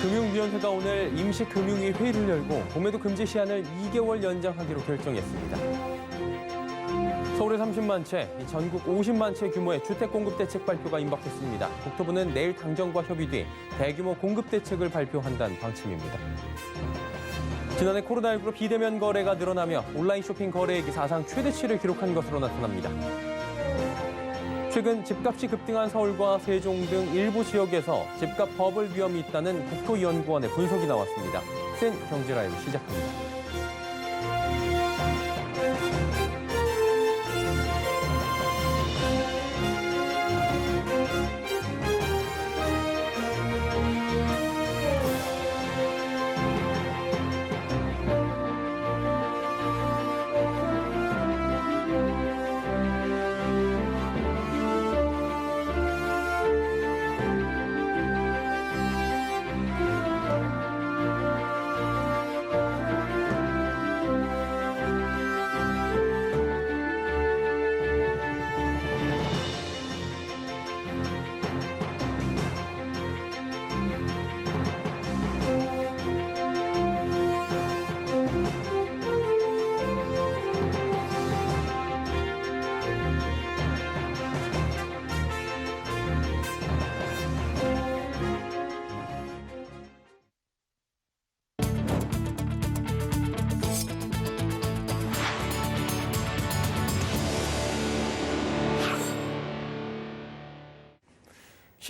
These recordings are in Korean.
금융위원회가 오늘 임시금융위 회의를 열고 공매도 금지 시한을 2개월 연장하기로 결정했습니다. 서울에 30만 채, 전국 50만 채 규모의 주택 공급 대책 발표가 임박했습니다. 국토부는 내일 당정과 협의 뒤 대규모 공급 대책을 발표한다는 방침입니다. 지난해 코로나19로 비대면 거래가 늘어나며 온라인 쇼핑 거래액이 사상 최대치를 기록한 것으로 나타납니다. 최근 집값이 급등한 서울과 세종 등 일부 지역에서 집값 버블 위험이 있다는 국토연구원의 분석이 나왔습니다. 센 경제라이브 시작합니다.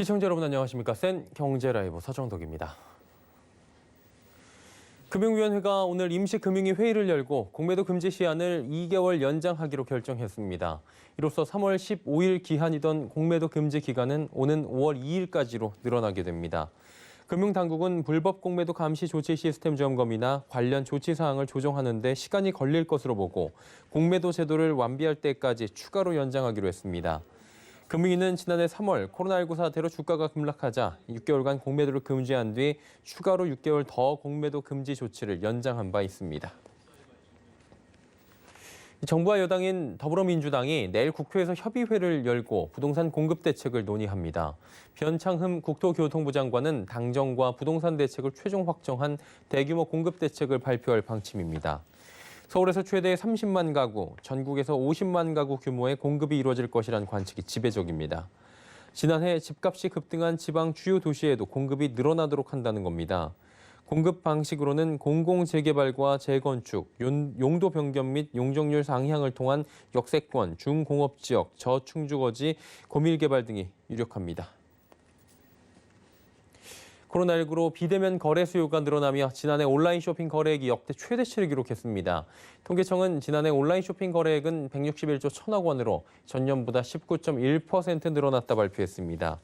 시청자 여러분 안녕하십니까? 센 경제라이브 서정덕입니다. 금융위원회가 오늘 임시금융위 회의를 열고 공매도 금지 시한을 2개월 연장하기로 결정했습니다. 이로써 3월 15일 기한이던 공매도 금지 기간은 오는 5월 2일까지로 늘어나게 됩니다. 금융당국은 불법 공매도 감시 조치 시스템 점검이나 관련 조치 사항을 조정하는 데 시간이 걸릴 것으로 보고 공매도 제도를 완비할 때까지 추가로 연장하기로 했습니다. 금융위는 지난해 3월 코로나19 사태로 주가가 급락하자 6개월간 공매도를 금지한 뒤 추가로 6개월 더 공매도 금지 조치를 연장한 바 있습니다. 정부와 여당인 더불어민주당이 내일 국회에서 협의회를 열고 부동산 공급 대책을 논의합니다. 변창흠 국토교통부 장관은 당정과 부동산 대책을 최종 확정한 대규모 공급 대책을 발표할 방침입니다. 서울에서 최대 30만 가구, 전국에서 50만 가구 규모의 공급이 이루어질 것이라는 관측이 지배적입니다. 지난해 집값이 급등한 지방 주요 도시에도 공급이 늘어나도록 한다는 겁니다. 공급 방식으로는 공공재개발과 재건축, 용도 변경 및 용적률 상향을 통한 역세권, 중공업지역, 저충주거지, 고밀개발 등이 유력합니다. 코로나19로 비대면 거래 수요가 늘어나며 지난해 온라인 쇼핑 거래액이 역대 최대치를 기록했습니다. 통계청은 지난해 온라인 쇼핑 거래액은 161조 1천억 원으로 전년보다 19.1% 늘어났다 발표했습니다.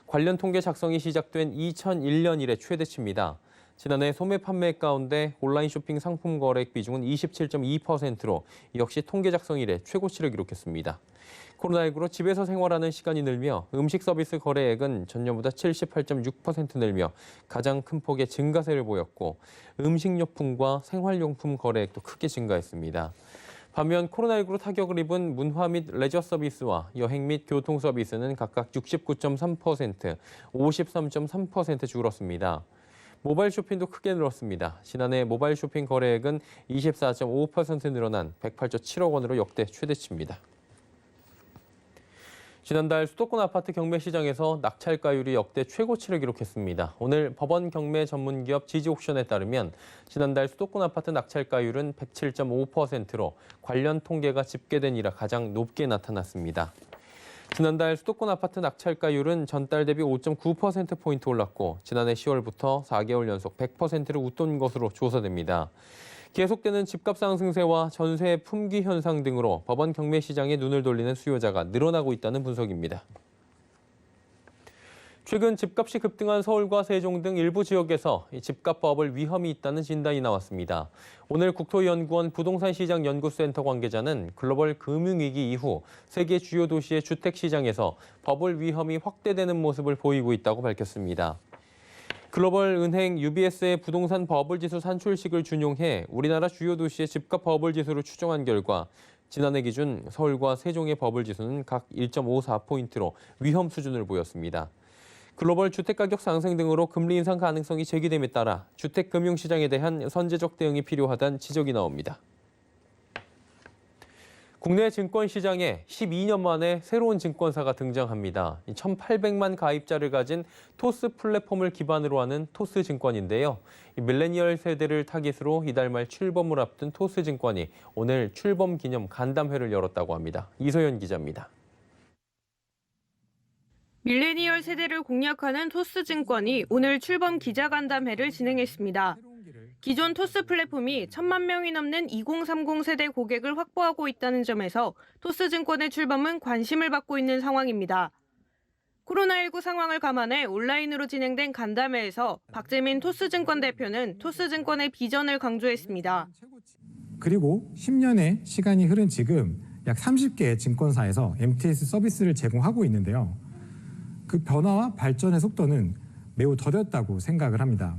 관련 통계 작성이 시작된 2001년 이래 최대치입니다. 지난해 소매 판매액 가운데 온라인 쇼핑 상품 거래액 비중은 27.2%로 역시 통계 작성 이래 최고치를 기록했습니다. 코로나19로 집에서 생활하는 시간이 늘며 음식 서비스 거래액은 전년보다 78.6% 늘며 가장 큰 폭의 증가세를 보였고 음식료품과 생활용품 거래액도 크게 증가했습니다. 반면 코로나19로 타격을 입은 문화 및 레저 서비스와 여행 및 교통 서비스는 각각 69.3%, 53.3% 줄었습니다. 모바일 쇼핑도 크게 늘었습니다. 지난해 모바일 쇼핑 거래액은 24.5% 늘어난 108조 7억 원으로 역대 최대치입니다. 지난달 수도권 아파트 경매 시장에서 낙찰가율이 역대 최고치를 기록했습니다. 오늘 법원 경매 전문기업 지지옥션에 따르면 지난달 수도권 아파트 낙찰가율은 107.5%로 관련 통계가 집계된 이라 가장 높게 나타났습니다. 지난달 수도권 아파트 낙찰가율은 전달 대비 5.9%포인트 올랐고 지난해 10월부터 4개월 연속 100%를 웃돈 것으로 조사됩니다. 계속되는 집값 상승세와 전세 품귀 현상 등으로 법원 경매 시장에 눈을 돌리는 수요자가 늘어나고 있다는 분석입니다. 최근 집값이 급등한 서울과 세종 등 일부 지역에서 집값 버블 위험이 있다는 진단이 나왔습니다. 오늘 국토연구원 부동산시장연구센터 관계자는 글로벌 금융위기 이후 세계 주요 도시의 주택시장에서 버블 위험이 확대되는 모습을 보이고 있다고 밝혔습니다. 글로벌 은행 UBS의 부동산 버블 지수 산출식을 준용해 우리나라 주요 도시의 집값 버블 지수를 추정한 결과 지난해 기준 서울과 세종의 버블 지수는 각 1.54포인트로 위험 수준을 보였습니다. 글로벌 주택가격 상승 등으로 금리 인상 가능성이 제기됨에 따라 주택금융시장에 대한 선제적 대응이 필요하다는 지적이 나옵니다. 국내 증권시장에 12년 만에 새로운 증권사가 등장합니다. 1,800만 가입자를 가진 토스 플랫폼을 기반으로 하는 토스증권인데요. 밀레니얼 세대를 타깃으로 이달 말 출범을 앞둔 토스증권이 오늘 출범 기념 간담회를 열었다고 합니다. 이소연 기자입니다. 밀레니얼 세대를 공략하는 토스증권이 오늘 출범 기자간담회를 진행했습니다. 기존 토스 플랫폼이 1,000만 명이 넘는 2030 세대 고객을 확보하고 있다는 점에서 토스증권의 출범은 관심을 받고 있는 상황입니다. 코로나19 상황을 감안해 온라인으로 진행된 간담회에서 박재민 토스증권 대표는 토스증권의 비전을 강조했습니다. 그리고 10년의 시간이 흐른 지금 약 30개의 증권사에서 MTS 서비스를 제공하고 있는데요. 그 변화와 발전의 속도는 매우 더뎠다고 생각을 합니다.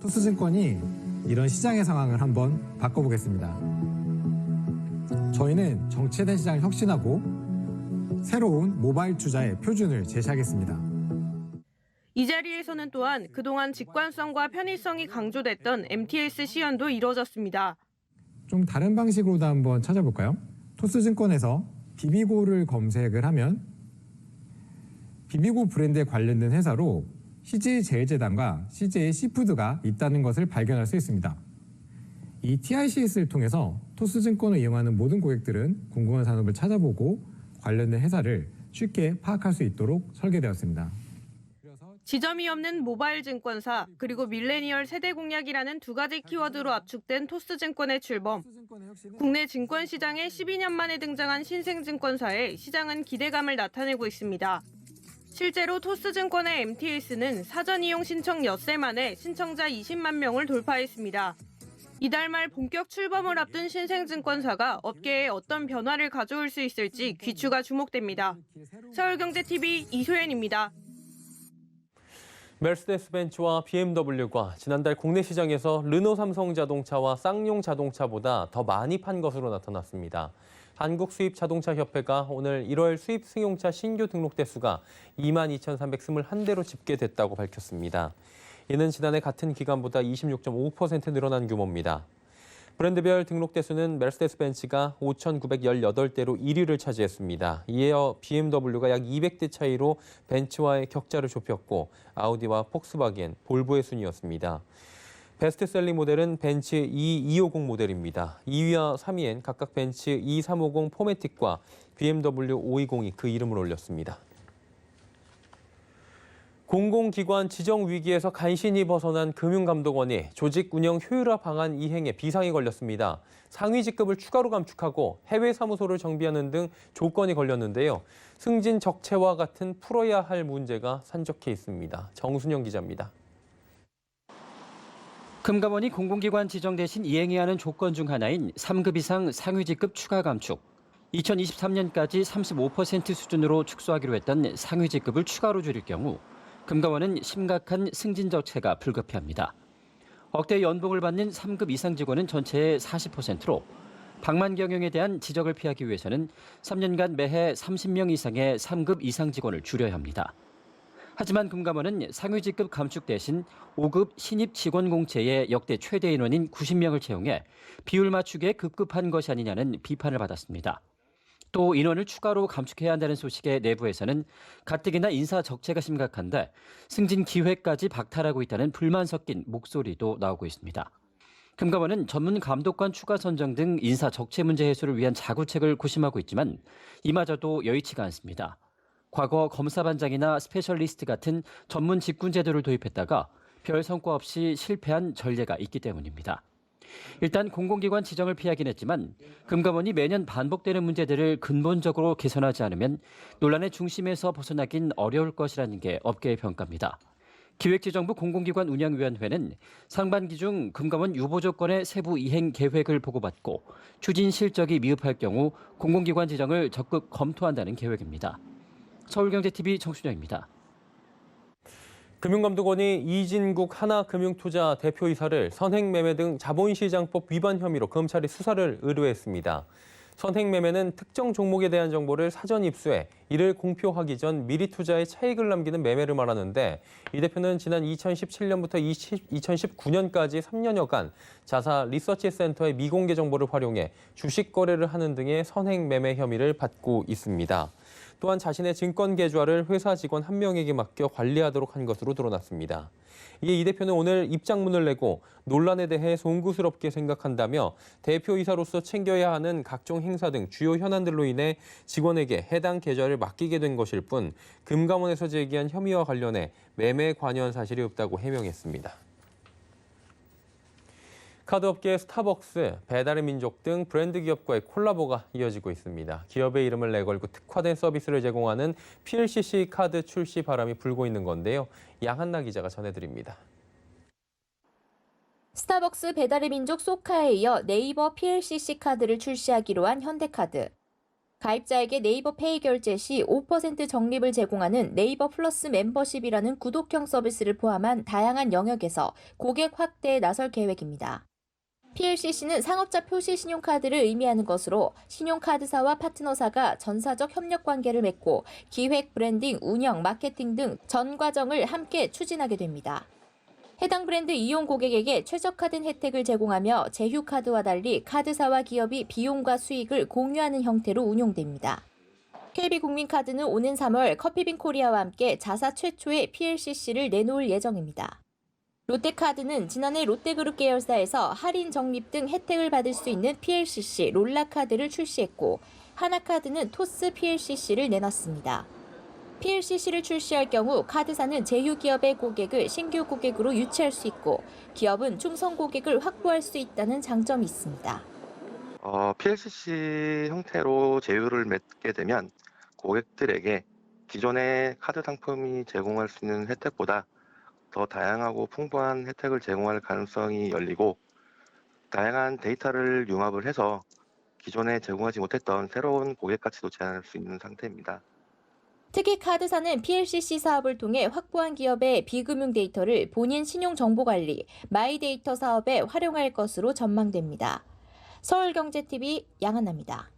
토스증권이 이런 시장의 상황을 한번 바꿔보겠습니다. 저희는 정체된 시장을 혁신하고 새로운 모바일 투자의 표준을 제시하겠습니다. 이 자리에서는 또한 그동안 직관성과 편의성이 강조됐던 MTS 시연도 이뤄졌습니다. 좀 다른 방식으로도 한번 찾아볼까요? 토스증권에서 비비고를 검색을 하면 비비고 브랜드에 관련된 회사로 CJ제일제당과 CJ 시푸드가 있다는 것을 발견할 수 있습니다. 이 TICS를 통해서 토스증권을 이용하는 모든 고객들은 궁금한 산업을 찾아보고 관련된 회사를 쉽게 파악할 수 있도록 설계되었습니다. 지점이 없는 모바일 증권사, 그리고 밀레니얼 세대 공략이라는 두 가지 키워드로 압축된 토스증권의 출범. 국내 증권시장에 12년 만에 등장한 신생증권사에 시장은 기대감을 나타내고 있습니다. 실제로 토스증권의 MTS는 사전 이용 신청 엿새 만에 신청자 20만 명을 돌파했습니다. 이달 말 본격 출범을 앞둔 신생증권사가 업계에 어떤 변화를 가져올 수 있을지 귀추가 주목됩니다. 서울경제TV 이소연입니다. 메르세데스 벤츠와 BMW가 지난달 국내 시장에서 르노 삼성자동차와 쌍용 자동차보다 더 많이 판 것으로 나타났습니다. 한국수입자동차협회가 오늘 1월 수입 승용차 신규 등록 대수가 22,321대로 집계됐다고 밝혔습니다. 이는 지난해 같은 기간보다 26.5% 늘어난 규모입니다. 브랜드별 등록 대수는 메르세데스 벤츠가 5,918대로 1위를 차지했습니다. 이어 BMW가 약 200대 차이로 벤츠와의 격차를 좁혔고 아우디와 폭스바겐, 볼보의 순이었습니다. 베스트셀링 모델은 벤츠 E250 모델입니다. 2위와 3위엔 각각 벤츠 E350 포매틱과 BMW 520이 그 이름을 올렸습니다. 공공기관 지정 위기에서 간신히 벗어난 금융감독원이 조직 운영 효율화 방안 이행에 비상이 걸렸습니다. 상위 직급을 추가로 감축하고 해외 사무소를 정비하는 등 조건이 걸렸는데요. 승진 적체와 같은 풀어야 할 문제가 산적해 있습니다. 정순영 기자입니다. 금감원이 공공기관 지정 대신 이행해야 하는 조건 중 하나인 3급 이상 상위 직급 추가 감축. 2023년까지 35% 수준으로 축소하기로 했던 상위 직급을 추가로 줄일 경우 금감원은 심각한 승진 적체가 불가피합니다. 억대 연봉을 받는 3급 이상 직원은 전체의 40%로 방만 경영에 대한 지적을 피하기 위해서는 3년간 매해 30명 이상의 3급 이상 직원을 줄여야 합니다. 하지만 금감원은 상위 직급 감축 대신 5급 신입 직원 공채의 역대 최대 인원인 90명을 채용해 비율 맞추기에 급급한 것이 아니냐는 비판을 받았습니다. 또 인원을 추가로 감축해야 한다는 소식에 내부에서는 가뜩이나 인사 적체가 심각한데 승진 기회까지 박탈하고 있다는 불만 섞인 목소리도 나오고 있습니다. 금감원은 전문 감독관 추가 선정 등 인사 적체 문제 해소를 위한 자구책을 고심하고 있지만 이마저도 여의치가 않습니다. 과거 검사반장이나 스페셜리스트 같은 전문 직군 제도를 도입했다가 별 성과 없이 실패한 전례가 있기 때문입니다. 일단 공공기관 지정을 피하긴 했지만 금감원이 매년 반복되는 문제들을 근본적으로 개선하지 않으면 논란의 중심에서 벗어나긴 어려울 것이라는 게 업계의 평가입니다. 기획재정부 공공기관 운영위원회는 상반기 중 금감원 유보 조건의 세부 이행 계획을 보고받고 추진 실적이 미흡할 경우 공공기관 지정을 적극 검토한다는 계획입니다. 서울경제TV 정순영입니다. 금융감독원이 이진국 하나금융투자 대표이사를 선행매매 등 자본시장법 위반 혐의로 검찰에 수사를 의뢰했습니다. 선행 매매는 특정 종목에 대한 정보를 사전 입수해 이를 공표하기 전 미리 투자에 차익을 남기는 매매를 말하는데 이 대표는 지난 2017년부터 2019년까지 3년여간 자사 리서치 센터의 미공개 정보를 활용해 주식 거래를 하는 등의 선행 매매 혐의를 받고 있습니다. 또한 자신의 증권 계좌를 회사 직원 한 명에게 맡겨 관리하도록 한 것으로 드러났습니다. 이에 이 대표는 오늘 입장문을 내고 논란에 대해 송구스럽게 생각한다며 대표이사로서 챙겨야 하는 각종 행사 등 주요 현안들로 인해 직원에게 해당 계좌를 맡기게 된 것일 뿐 금감원에서 제기한 혐의와 관련해 매매에 관여한 사실이 없다고 해명했습니다. 카드업계 스타벅스, 배달의 민족 등 브랜드 기업과의 콜라보가 이어지고 있습니다. 기업의 이름을 내걸고 특화된 서비스를 제공하는 PLCC 카드 출시 바람이 불고 있는 건데요. 양한나 기자가 전해드립니다. 스타벅스 배달의 민족 소카에 이어 네이버 PLCC 카드를 출시하기로 한 현대카드. 가입자에게 네이버 페이 결제 시 5% 적립을 제공하는 네이버 플러스 멤버십이라는 구독형 서비스를 포함한 다양한 영역에서 고객 확대에 나설 계획입니다. PLCC는 상업자 표시 신용카드를 의미하는 것으로 신용카드사와 파트너사가 전사적 협력 관계를 맺고 기획, 브랜딩, 운영, 마케팅 등 전 과정을 함께 추진하게 됩니다. 해당 브랜드 이용 고객에게 최적화된 혜택을 제공하며 제휴카드와 달리 카드사와 기업이 비용과 수익을 공유하는 형태로 운용됩니다. KB국민카드는 오는 3월 커피빈 코리아와 함께 자사 최초의 PLCC를 내놓을 예정입니다. 롯데카드는 지난해 롯데그룹 계열사에서 할인 적립 등 혜택을 받을 수 있는 PLCC 롤라카드를 출시했고 하나카드는 토스 PLCC를 내놨습니다. PLCC를 출시할 경우 카드사는 제휴 기업의 고객을 신규 고객으로 유치할 수 있고 기업은 충성 고객을 확보할 수 있다는 장점이 있습니다. PLCC 형태로 제휴를 맺게 되면 고객들에게 기존의 카드 상품이 제공할 수 있는 혜택보다 더 다양하고 풍부한 혜택을 제공할 가능성이 열리고 다양한 데이터를 융합을 해서 기존에 제공하지 못했던 새로운 고객 가치도 제안할 수 있는 상태입니다. 특히 카드사는 PLCC 사업을 통해 확보한 기업의 비금융 데이터를 본인 신용정보관리, 마이데이터 사업에 활용할 것으로 전망됩니다. 서울경제TV 양한나입니다.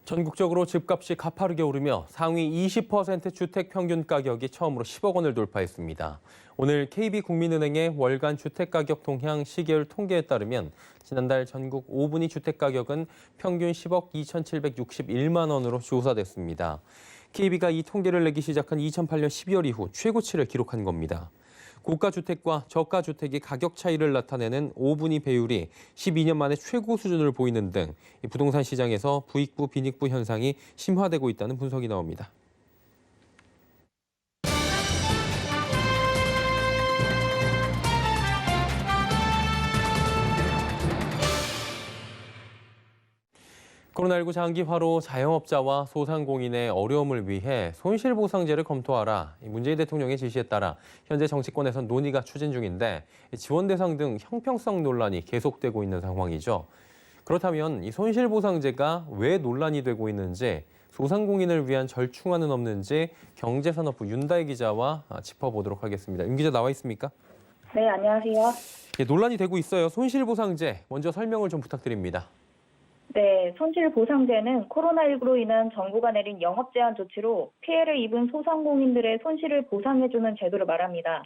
전국적으로 집값이 가파르게 오르며 상위 20% 주택 평균 가격이 처음으로 10억 원을 돌파했습니다. 오늘 KB국민은행의 월간 주택가격 동향 시계열 통계에 따르면 지난달 전국 5분위 주택가격은 평균 10억 2,761만 원으로 조사됐습니다. KB가 이 통계를 내기 시작한 2008년 12월 이후 최고치를 기록한 겁니다. 고가주택과 저가주택의 가격 차이를 나타내는 5분위 배율이 12년 만에 최고 수준을 보이는 등 부동산 시장에서 부익부, 빈익부 현상이 심화되고 있다는 분석이 나옵니다. 코로나19 장기화로 자영업자와 소상공인의 어려움을 위해 손실보상제를 검토하라. 문재인 대통령의 지시에 따라 현재 정치권에선 논의가 추진 중인데 지원 대상 등 형평성 논란이 계속되고 있는 상황이죠. 그렇다면 이 손실보상제가 왜 논란이 되고 있는지, 소상공인을 위한 절충안은 없는지 경제산업부 윤다혜 기자와 짚어보도록 하겠습니다. 윤 기자 나와 있습니까? 네, 안녕하세요. 논란이 되고 있어요. 손실보상제 먼저 설명을 좀 부탁드립니다. 네, 손실보상제는 코로나19로 인한 정부가 내린 영업 제한 조치로 피해를 입은 소상공인들의 손실을 보상해주는 제도를 말합니다.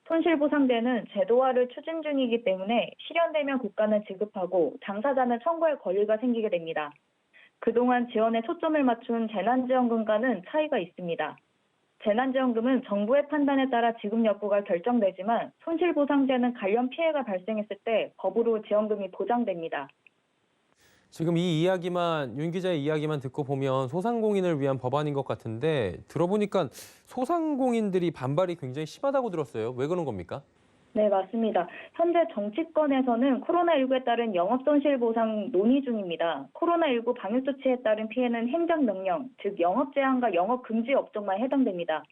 손실보상제는 제도화를 추진 중이기 때문에 실현되면 국가는 지급하고 당사자는 청구할 권리가 생기게 됩니다. 그동안 지원에 초점을 맞춘 재난지원금과는 차이가 있습니다. 재난지원금은 정부의 판단에 따라 지급 여부가 결정되지만 손실보상제는 관련 피해가 발생했을 때 법으로 지원금이 보장됩니다. 지금 이 이야기만, 윤 기자의 이야기만 듣고 보면 소상공인을 위한 법안인 것 같은데 들어보니까 소상공인들이 반발이 굉장히 심하다고 들었어요. 왜 그런 겁니까? 네, 맞습니다. 현재 정치권에서는 코로나19에 따른 영업손실보상 논의 중입니다. 코로나19 방역조치에 따른 피해는 행정명령, 즉 영업제한과 영업금지 업종만 해당됩니다.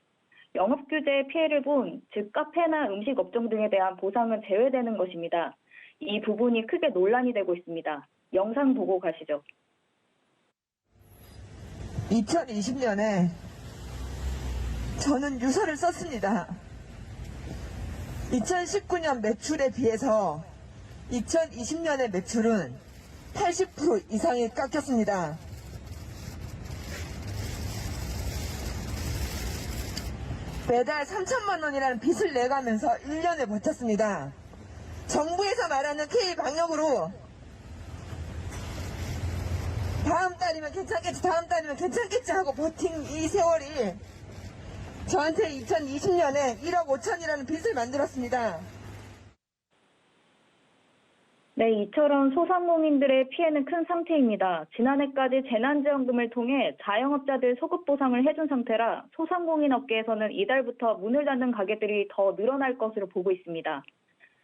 영업규제에 피해를 본, 즉 카페나 음식업종 등에 대한 보상은 제외되는 것입니다. 이 부분이 크게 논란이 되고 있습니다. 영상 보고 가시죠. 2020년에 저는 유서를 썼습니다. 2019년 매출에 비해서 2020년의 매출은 80% 이상이 깎였습니다. 매달 3천만 원이라는 빚을 내가면서 1년을 버텼습니다. 정부에서 말하는 K 방역으로 다음 달이면 괜찮겠지 하고 버틴 이 세월이 저한테 2020년에 1억 5천이라는 빚을 만들었습니다. 네, 이처럼 소상공인들의 피해는 큰 상태입니다. 지난해까지 재난지원금을 통해 자영업자들 소급 보상을 해준 상태라 소상공인 업계에서는 이달부터 문을 닫는 가게들이 더 늘어날 것으로 보고 있습니다.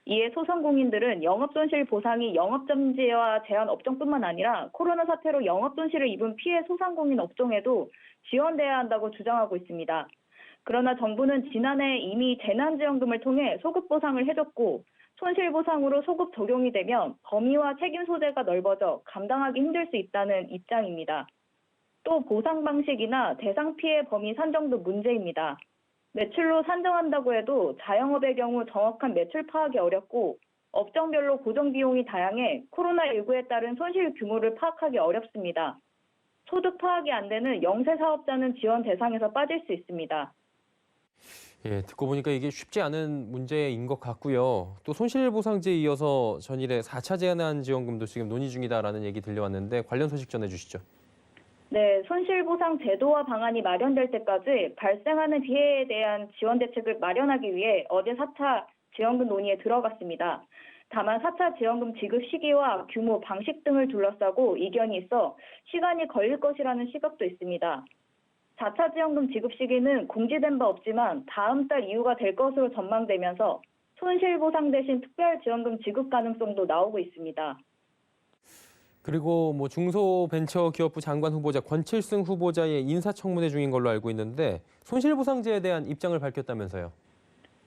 이에 소상공인들은 영업손실 보상이 영업정지와 제한 업종뿐만 아니라 코로나 사태로 영업손실을 입은 피해 소상공인 업종에도 지원돼야 한다고 주장하고 있습니다. 그러나 정부는 지난해 이미 재난지원금을 통해 소급 보상을 해줬고 손실보상으로 소급 적용이 되면 범위와 책임 소재가 넓어져 감당하기 힘들 수 있다는 입장입니다. 또 보상 방식이나 대상 피해 범위 산정도 문제입니다. 매출로 산정한다고 해도 자영업의 경우 정확한 매출 파악이 어렵고 업종별로 고정 비용이 다양해 코로나19에 따른 손실 규모를 파악하기 어렵습니다. 소득 파악이 안 되는 영세 사업자는 지원 대상에서 빠질 수 있습니다. 예, 듣고 보니까 이게 쉽지 않은 문제인 것 같고요. 또 손실보상제에 이어서 전일에 4차 재난지원금도 지금 논의 중이다라는 얘기 들려왔는데 관련 소식 전해주시죠. 네, 손실보상 제도와 방안이 마련될 때까지 발생하는 피해에 대한 지원 대책을 마련하기 위해 어제 4차 지원금 논의에 들어갔습니다. 다만 4차 지원금 지급 시기와 규모, 방식 등을 둘러싸고 이견이 있어 시간이 걸릴 것이라는 시각도 있습니다. 4차 지원금 지급 시기는 공지된 바 없지만 다음 달 이후가 될 것으로 전망되면서 손실보상 대신 특별지원금 지급 가능성도 나오고 있습니다. 그리고 뭐 중소벤처기업부 장관 후보자 권칠승 후보자의 인사청문회 중인 걸로 알고 있는데 손실보상제에 대한 입장을 밝혔다면서요.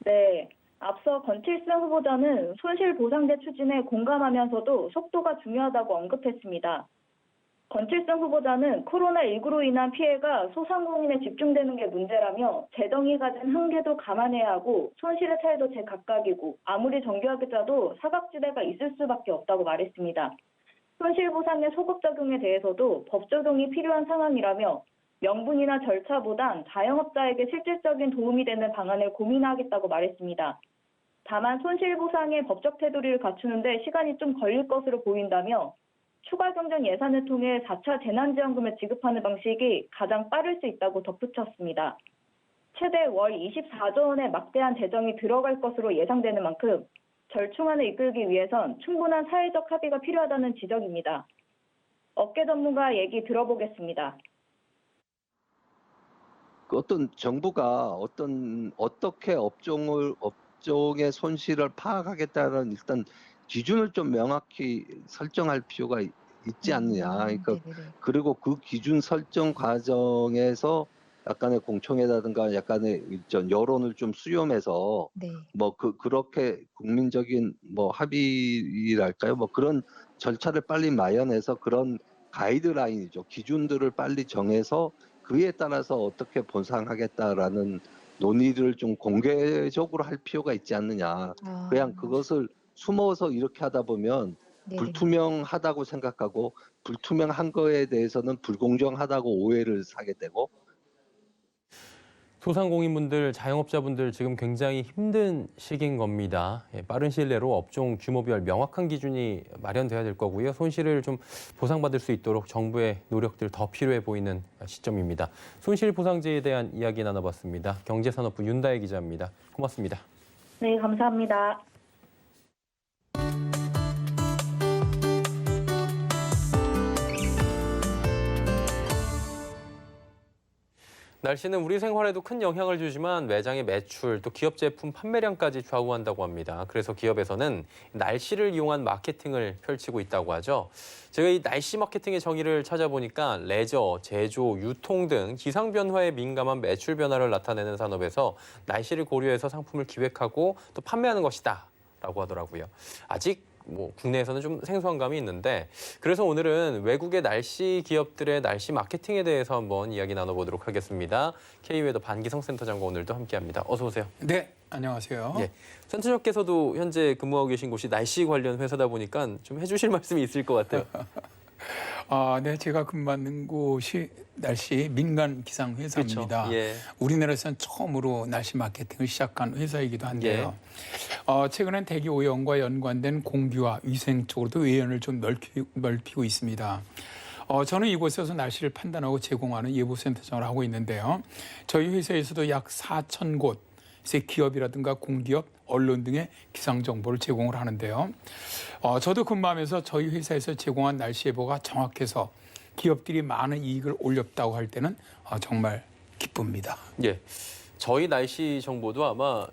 네, 앞서 권칠승 후보자는 손실보상제 추진에 공감하면서도 속도가 중요하다고 언급했습니다. 권칠승 후보자는 코로나19로 인한 피해가 소상공인에 집중되는 게 문제라며 재정이 가진 한계도 감안해야 하고 손실의 차이도 제각각이고 아무리 정교하게 짜도 사각지대가 있을 수밖에 없다고 말했습니다. 손실보상의 소급 적용에 대해서도 법 적용이 필요한 상황이라며 명분이나 절차보단 자영업자에게 실질적인 도움이 되는 방안을 고민하겠다고 말했습니다. 다만 손실보상의 법적 테두리를 갖추는 데 시간이 좀 걸릴 것으로 보인다며 추가 경정 예산을 통해 4차 재난지원금을 지급하는 방식이 가장 빠를 수 있다고 덧붙였습니다. 최대 월 24조 원의 막대한 재정이 들어갈 것으로 예상되는 만큼 절충안을 이끌기 위해선 충분한 사회적 합의가 필요하다는 지적입니다. 업계 전문가 얘기 들어보겠습니다. 어떤 정부가 어떻게 업종의 손실을 파악하겠다는 일단 기준을 좀 명확히 설정할 필요가 있지 않느냐. 그러니까 그리고 그 기준 설정 과정에서 약간의 공청회라든가 약간의 여론을 좀 수렴해서 그렇게 국민적인 합의랄까요? 그런 절차를 빨리 마련해서 그런 가이드라인이죠. 기준들을 빨리 정해서 그에 따라서 어떻게 보상하겠다라는 논의를 좀 공개적으로 할 필요가 있지 않느냐. 그냥 그것을 숨어서 이렇게 하다 보면 불투명하다고 생각하고 불투명한 거에 대해서는 불공정하다고 오해를 사게 되고 소상공인분들, 자영업자분들 지금 굉장히 힘든 시기인 겁니다. 빠른 시일 내로 업종 규모별 명확한 기준이 마련돼야 될 거고요. 손실을 좀 보상받을 수 있도록 정부의 노력들 더 필요해 보이는 시점입니다. 손실보상제에 대한 이야기 나눠봤습니다. 경제산업부 윤다혜 기자입니다. 고맙습니다. 네, 감사합니다. 날씨는 우리 생활에도 큰 영향을 주지만 매장의 매출, 또 기업 제품 판매량까지 좌우한다고 합니다. 그래서 기업에서는 날씨를 이용한 마케팅을 펼치고 있다고 하죠. 제가 이 날씨 마케팅의 정의를 찾아보니까 레저, 제조, 유통 등 기상 변화에 민감한 매출 변화를 나타내는 산업에서 날씨를 고려해서 상품을 기획하고 또 판매하는 것이다 라고 하더라고요. 아직 뭐 국내에서는 좀 생소한 감이 있는데 그래서 오늘은 외국의 날씨 기업들의 날씨 마케팅에 대해서 한번 이야기 나눠보도록 하겠습니다. K웨더 반기성 센터장과 오늘도 함께합니다. 어서 오세요. 네, 안녕하세요. 예, 센터장께서도 현재 근무하고 계신 곳이 날씨 관련 회사다 보니까 좀 해주실 말씀이 있을 것 같아요. 네, 제가 근무하는 곳이 날씨 민간 기상 회사입니다. 그렇죠. 예. 우리나라에서는 처음으로 날씨 마케팅을 시작한 회사이기도 한데요. 최근엔 대기 오염과 연관된 공기와 위생 쪽으로도 외연을 좀 넓히고 있습니다. 저는 이곳에서 날씨를 판단하고 제공하는 예보센터장을 하고 있는데요. 저희 회사에서도 약 4천 곳의 기업이라든가 공기업, 언론 등의 기상 정보를 제공을 하는데요. 저도 근무하면서 저희 회사에서 제공한 날씨 예보가 정확해서 기업들이 많은 이익을 올렸다고 할 때는 정말 기쁩니다. 예, 저희 날씨 정보도 아마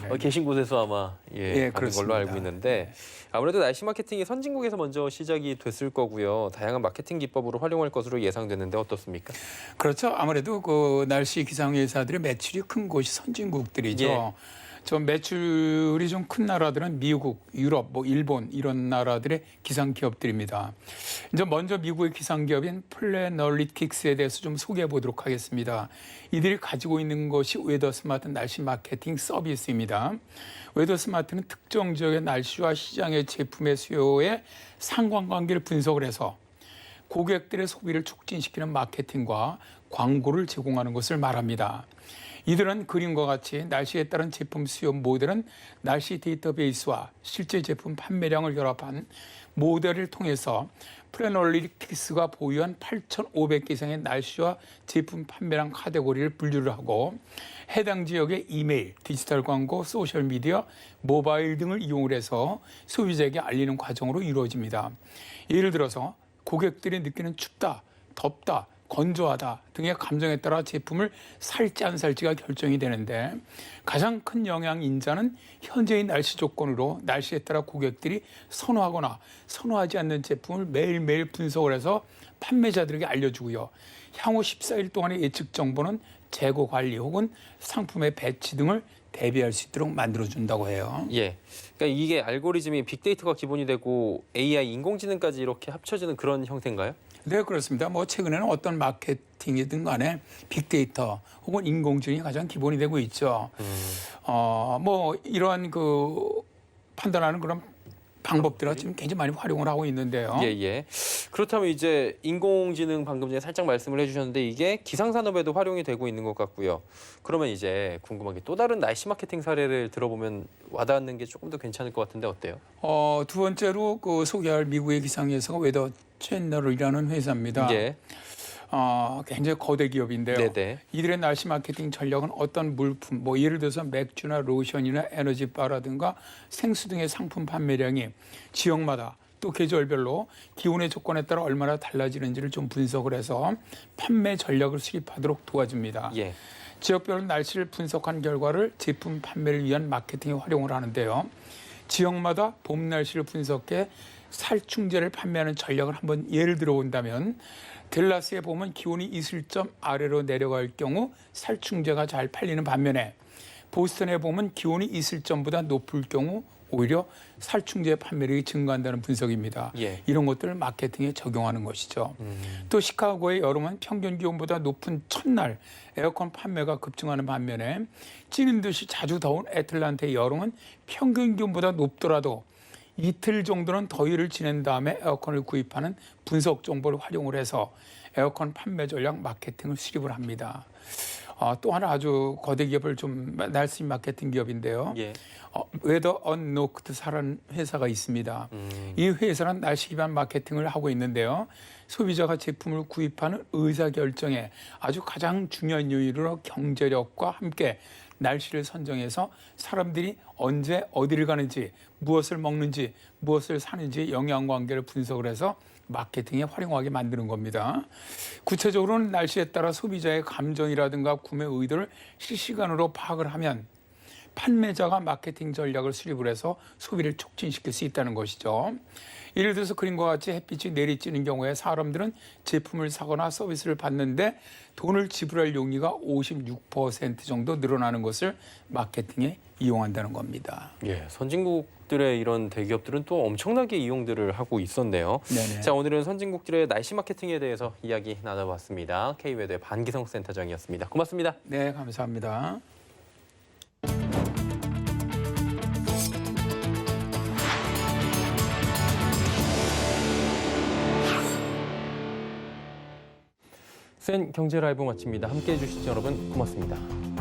네. 계신 곳에서 아마 가는 그렇습니다. 걸로 알고 있는데 아무래도 날씨 마케팅이 선진국에서 먼저 시작이 됐을 거고요. 다양한 마케팅 기법으로 활용할 것으로 예상되는데 어떻습니까? 그렇죠. 아무래도 그 날씨 기상 회사들의 매출이 큰 곳이 선진국들이죠. 예. 저 매출이 좀 큰 나라들은 미국, 유럽, 일본 이런 나라들의 기상 기업들입니다. 이제 먼저 미국의 기상 기업인 플래널리틱스에 대해서 좀 소개해 보도록 하겠습니다. 이들이 가지고 있는 것이 웨더 스마트 날씨 마케팅 서비스입니다. 웨더 스마트는 특정 지역의 날씨와 시장의 제품의 수요에 상관관계를 분석을 해서 고객들의 소비를 촉진시키는 마케팅과 광고를 제공하는 것을 말합니다. 이들은 그림과 같이 날씨에 따른 제품 수요 모델은 날씨 데이터베이스와 실제 제품 판매량을 결합한 모델을 통해서 플래널리틱스가 보유한 8,500개 이상의 날씨와 제품 판매량 카테고리를 분류를 하고 해당 지역의 이메일, 디지털 광고, 소셜미디어, 모바일 등을 이용을 해서 소비자에게 알리는 과정으로 이루어집니다. 예를 들어서 고객들이 느끼는 춥다, 덥다, 건조하다 등의 감정에 따라 제품을 살지 안 살지가 결정이 되는데 가장 큰 영향 인자는 현재의 날씨 조건으로 날씨에 따라 고객들이 선호하거나 선호하지 않는 제품을 매일매일 분석을 해서 판매자들에게 알려주고요. 향후 14일 동안의 예측 정보는 재고 관리 혹은 상품의 배치 등을 대비할 수 있도록 만들어준다고 해요. 예, 그러니까 이게 알고리즘이 빅데이터가 기본이 되고 AI 인공지능까지 이렇게 합쳐지는 그런 형태인가요? 네, 그렇습니다. 최근에는 어떤 마케팅이든 간에 빅데이터 혹은 인공지능이 가장 기본이 되고 있죠. 이러한 판단하는 그런 방법들을 지금 굉장히 많이 활용을 하고 있는데요. 예. 그렇다면 이제 인공지능 방금 전에 살짝 말씀을 해주셨는데 이게 기상산업에도 활용이 되고 있는 것 같고요. 그러면 이제 궁금한 게 또 다른 날씨 마케팅 사례를 들어보면 와닿는 게 조금 더 괜찮을 것 같은데 어때요? 두 번째로 소개할 미국의 기상회사가 웨더 채널이라는 회사입니다. 예. 굉장히 거대 기업인데요. 네네. 이들의 날씨 마케팅 전략은 어떤 물품, 예를 들어서 맥주나 로션이나 에너지바라든가 생수 등의 상품 판매량이 지역마다 또 계절별로 기온의 조건에 따라 얼마나 달라지는지를 좀 분석을 해서 판매 전략을 수립하도록 도와줍니다. 예. 지역별로 날씨를 분석한 결과를 제품 판매를 위한 마케팅에 활용을 하는데요. 지역마다 봄 날씨를 분석해 살충제를 판매하는 전략을 한번 예를 들어본다면 델라스에 보면 기온이 이슬점 아래로 내려갈 경우 살충제가 잘 팔리는 반면에 보스턴에 보면 기온이 이슬점보다 높을 경우 오히려 살충제 판매량이 증가한다는 분석입니다. 예. 이런 것들을 마케팅에 적용하는 것이죠. 또 시카고의 여름은 평균 기온보다 높은 첫날 에어컨 판매가 급증하는 반면에 찌는 듯이 자주 더운 애틀란타의 여름은 평균 기온보다 높더라도 이틀 정도는 더위를 지낸 다음에 에어컨을 구입하는 분석 정보를 활용을 해서 에어컨 판매 전략 마케팅을 수립을 합니다. 또 하나 아주 거대 기업을 좀 날씨 마케팅 기업인데요. 예. 웨더 언노크드사라는 회사가 있습니다. 이 회사는 날씨 기반 마케팅을 하고 있는데요. 소비자가 제품을 구입하는 의사결정에 아주 가장 중요한 요인으로 경제력과 함께 날씨를 선정해서 사람들이 언제 어디를 가는지 무엇을 먹는지 무엇을 사는지 영향관계를 분석을 해서 마케팅에 활용하게 만드는 겁니다. 구체적으로는 날씨에 따라 소비자의 감정이라든가 구매 의도를 실시간으로 파악을 하면 판매자가 마케팅 전략을 수립을 해서 소비를 촉진시킬 수 있다는 것이죠. 예를 들어서 그림과 같이 햇빛이 내리쬐는 경우에 사람들은 제품을 사거나 서비스를 받는데 돈을 지불할 용의가 56% 정도 늘어나는 것을 마케팅에 이용한다는 겁니다. 예, 선진국들의 이런 대기업들은 또 엄청나게 이용들을 하고 있었네요. 네네. 자, 오늘은 선진국들의 날씨 마케팅에 대해서 이야기 나눠봤습니다. K웨더의 반기성 센터장이었습니다. 고맙습니다. 네, 감사합니다. 센 경제 라이브 마칩니다. 함께해 주신 여러분 고맙습니다.